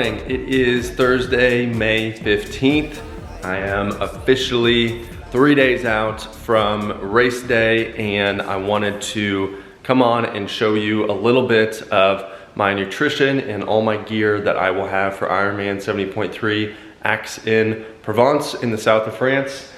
morning. It is Thursday, May 15th. I am officially 3 days out from race day, and I wanted to come on and show you a little bit of my nutrition and all my gear that I will have for Ironman 70.3 Aix-en-Provence in the south of France.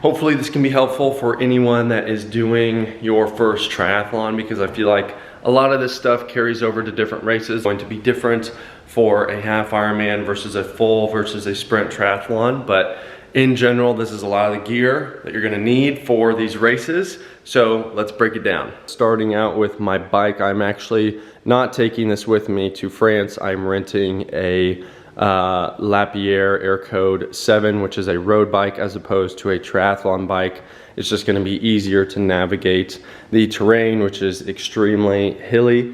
Hopefully this can be helpful for anyone that is doing your first triathlon, because I feel like a lot of this stuff carries over to different races. It's going to be different for a half Ironman versus a full versus a sprint triathlon, but in general, this is a lot of the gear that you're gonna need for these races. So let's break it down. Starting out with my bike, I'm actually not taking this with me to France. I'm renting a Lapierre Air Code 7, which is a road bike as opposed to a triathlon bike. It's just gonna be easier to navigate the terrain, which is extremely hilly.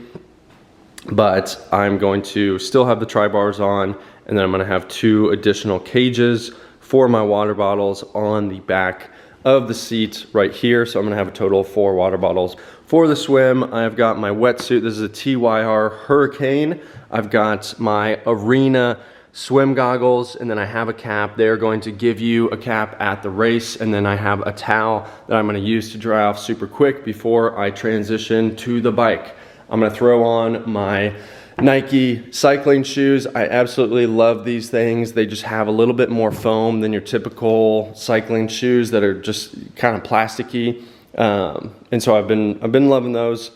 But I'm going to still have the tri-bars on, and then I'm gonna have 2 additional cages for my water bottles on the back of the seat right here. So I'm gonna have a total of 4 water bottles. For the swim, I've got my wetsuit. This is a TYR Hurricane. I've got my Arena swim goggles, and then I have a cap. They're going to give you a cap at the race, and then I have a towel that I'm gonna use to dry off super quick before I transition to the bike. I'm gonna throw on my Nike cycling shoes. I absolutely love these things. They just have a little bit more foam than your typical cycling shoes that are just kind of plasticky. And so I've been loving those,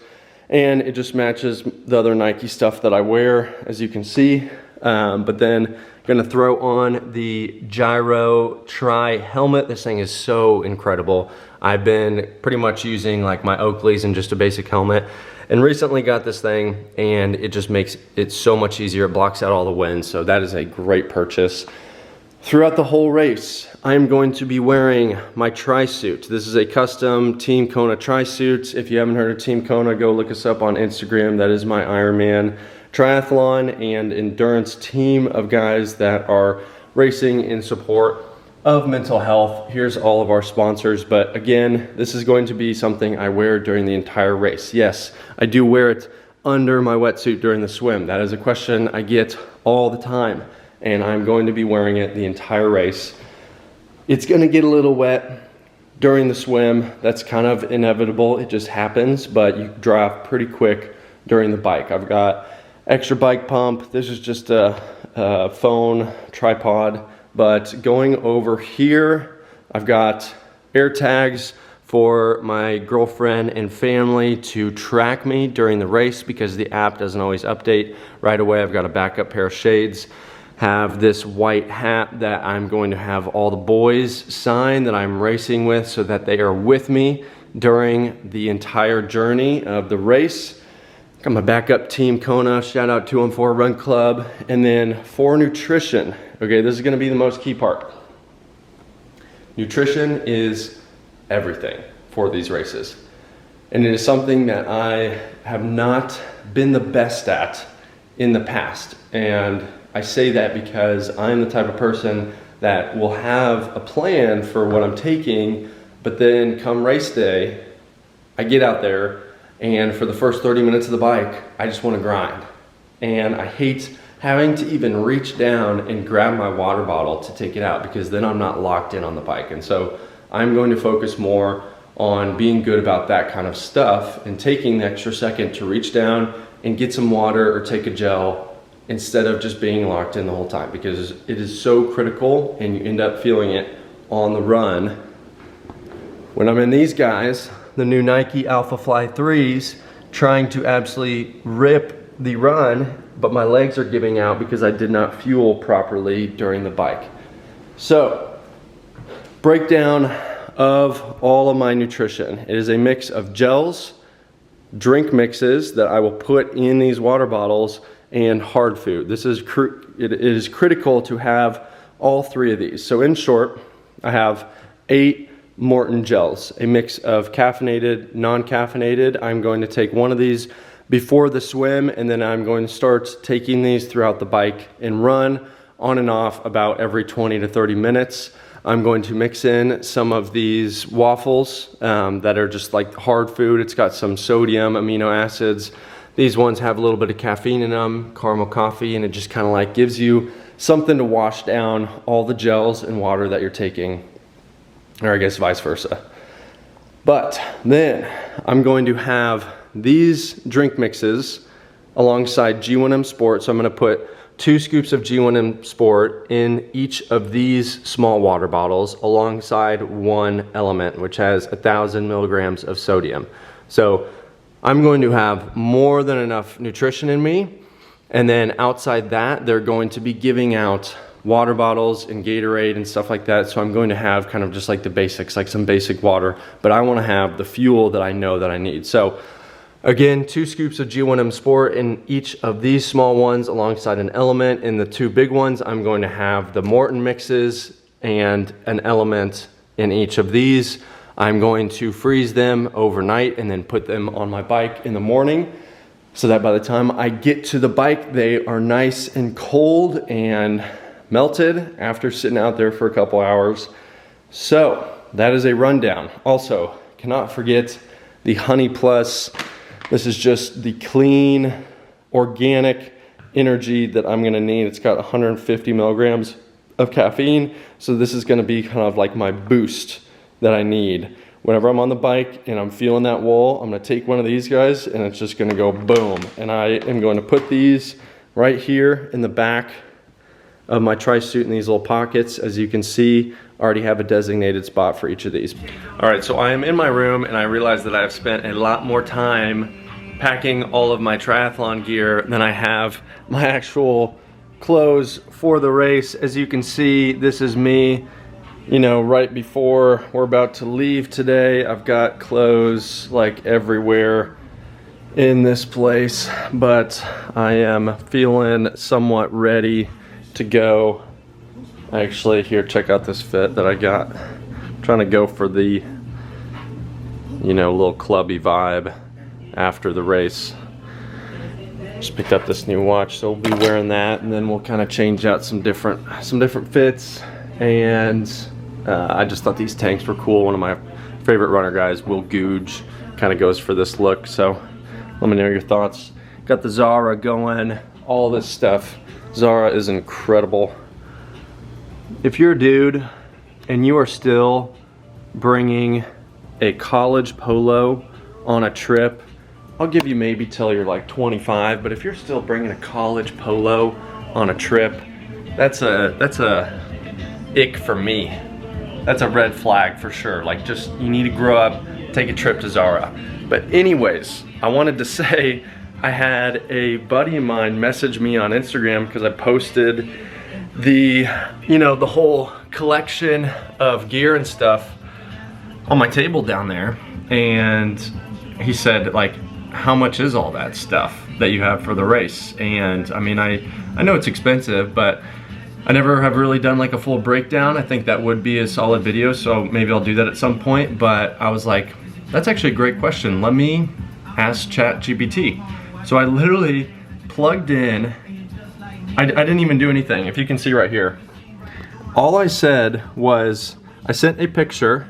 and it just matches the other Nike stuff that I wear, as you can see. But then gonna throw on the Gyro Tri helmet. This thing is so incredible. I've been pretty much using like my Oakleys and just a basic helmet, and recently got this thing, and it just makes it so much easier. It blocks out all the wind, so that is a great purchase. Throughout the whole race, I'm going to be wearing my tri-suit. This is a custom Team Kona tri-suit. If you haven't heard of Team Kona, go look us up on Instagram. That is my Ironman triathlon and endurance team of guys that are racing in support of mental health. Here's all of our sponsors, but again, this is going to be something I wear during the entire race. Yes, I do wear it under my wetsuit during the swim. That is a question I get all the time, and I'm going to be wearing it the entire race. It's gonna get a little wet during the swim. That's kind of inevitable. It just happens, but you dry off pretty quick during the bike. I've got extra bike pump. This is just a phone tripod. But going over here, I've got air tags for my girlfriend and family to track me during the race, because the app doesn't always update right away. I've got a backup pair of shades, have this white hat that I'm going to have all the boys sign that I'm racing with, so that they are with me during the entire journey of the race. Got my backup Team Kona, shout out 214 Run Club. And then for nutrition, okay, this is gonna be the most key part. Nutrition is everything for these races. And it is something that I have not been the best at in the past. And I say that because I'm the type of person that will have a plan for what I'm taking, but then come race day, I get out there, and for the first 30 minutes of the bike, I just want to grind. And I hate having to even reach down and grab my water bottle to take it out, because then I'm not locked in on the bike. And so I'm going to focus more on being good about that kind of stuff and taking the extra second to reach down and get some water or take a gel, instead of just being locked in the whole time, because it is so critical, and you end up feeling it on the run. When I'm in these guys, the new Nike Alpha Fly 3s, trying to absolutely rip the run, but my legs are giving out because I did not fuel properly during the bike. So, breakdown of all of my nutrition. It is a mix of gels, drink mixes that I will put in these water bottles, and hard food. It is critical to have all 3 of these. So in short, I have 8 Morton gels, a mix of caffeinated, non-caffeinated. I'm going to take one of these before the swim, and then I'm going to start taking these throughout the bike and run on and off about every 20 to 30 minutes. I'm going to mix in some of these waffles that are just like hard food. It's got some sodium, amino acids These ones have a little bit of caffeine in them, caramel coffee, and it just kind of like gives you something to wash down all the gels and water that you're taking, or I guess vice versa. But then I'm going to have these drink mixes alongside G1M Sport. So I'm gonna put 2 scoops of G1M Sport in each of these small water bottles alongside 1 Element, which has 1,000 milligrams of sodium. So I'm going to have more than enough nutrition in me. And then outside that, they're going to be giving out water bottles and Gatorade and stuff like that. So I'm going to have kind of just like the basics, like some basic water, but I want to have the fuel that I know that I need. So again, 2 scoops of G1M Sport in each of these small ones alongside an Element. In the 2 big ones, I'm going to have the Morton mixes and an Element in each of these. I'm going to freeze them overnight and then put them on my bike in the morning, so that by the time I get to the bike, they are nice and cold and melted after sitting out there for a couple hours. So that is a rundown. Also, cannot forget the Honey Plus. This is just the clean, organic energy that I'm gonna need. It's got 150 milligrams of caffeine. So this is gonna be kind of like my boost that I need. Whenever I'm on the bike and I'm feeling that wall, I'm gonna take one of these guys and it's just gonna go boom. And I am going to put these right here in the back of my tri-suit in these little pockets. As you can see, I already have a designated spot for each of these. All right, so I am in my room and I realize that I've spent a lot more time packing all of my triathlon gear than I have my actual clothes for the race. As you can see, this is me, you know, right before we're about to leave today. I've got clothes like everywhere in this place, but I am feeling somewhat ready to go. Actually, here, check out this fit that I got. I'm trying to go for the, you know, little clubby vibe after the race. Just picked up this new watch, so we'll be wearing that, and then we'll kind of change out some different fits. And I just thought these tanks were cool. One of my favorite runner guys, Will Googe, kind of goes for this look. So let me know your thoughts. Got the Zara going, all this stuff. Zara is incredible. If you're a dude and you are still bringing a college polo on a trip, I'll give you maybe till you're like 25, but if you're still bringing a college polo on a trip, that's a ick for me. That's a red flag for sure. Like, just, you need to grow up, take a trip to Zara. But anyways, I wanted to say, I had a buddy of mine message me on Instagram because I posted the, you know, the whole collection of gear and stuff on my table down there. And he said, like, how much is all that stuff that you have for the race? And I mean, I know it's expensive, but I never have really done like a full breakdown. I think that would be a solid video, so maybe I'll do that at some point. But I was like, that's actually a great question. Let me ask ChatGPT. So I literally plugged in, I didn't even do anything. If you can see right here, all I said was, I sent a picture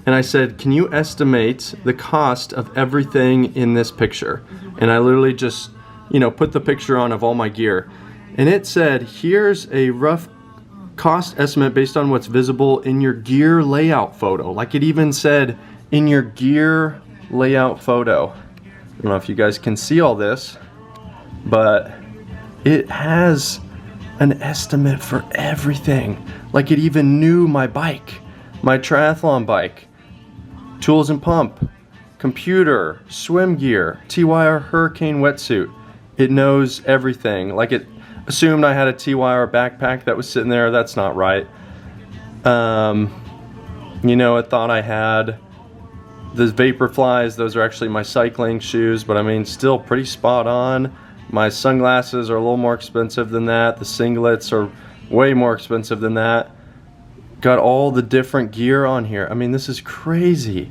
and I said, can you estimate the cost of everything in this picture? And I literally just, you know, put the picture on of all my gear. And it said, here's a rough cost estimate based on what's visible in your gear layout photo. Like, it even said, in your gear layout photo. I don't know if you guys can see all this, but it has an estimate for everything. Like, it even knew my bike, my triathlon bike, tools and pump, computer, swim gear, TYR Hurricane wetsuit. It knows everything. Like, it assumed I had a TYR backpack that was sitting there. That's not right. You know, it thought I had the Vaporflies. Those are actually my cycling shoes, but I mean, still pretty spot on. My sunglasses are a little more expensive than that. The singlets are way more expensive than that. Got all the different gear on here. I mean, this is crazy.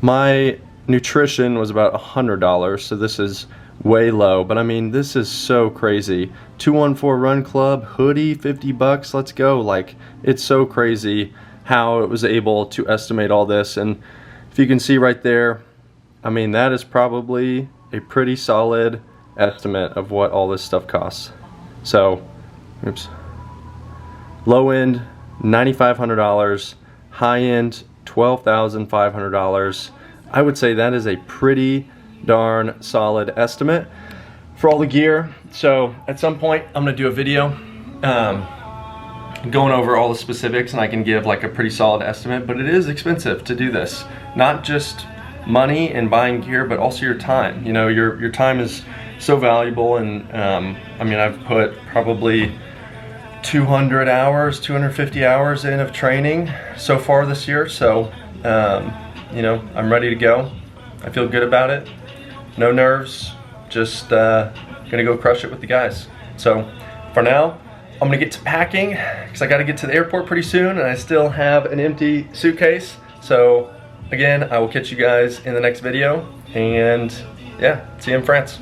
My nutrition was about $100, so this is way low, but I mean, this is so crazy. 214 Run Club hoodie, 50 bucks, let's go. Like, it's so crazy how it was able to estimate all this. And if you can see right there, I mean, that is probably a pretty solid estimate of what all this stuff costs. So, oops. Low end, $9,500. High end, $12,500. I would say that is a pretty darn solid estimate for all the gear. So at some point I'm gonna do a video going over all the specifics, and I can give like a pretty solid estimate, but it is expensive to do this. Not just money and buying gear, but also your time. You know, your time is so valuable, and I mean, I've put probably 200 hours, 250 hours in of training so far this year, so you know, I'm ready to go. I feel good about it. No nerves, just gonna go crush it with the guys. So for now, I'm gonna get to packing because I gotta get to the airport pretty soon, and I still have an empty suitcase. So again, I will catch you guys in the next video, and yeah, see you in France.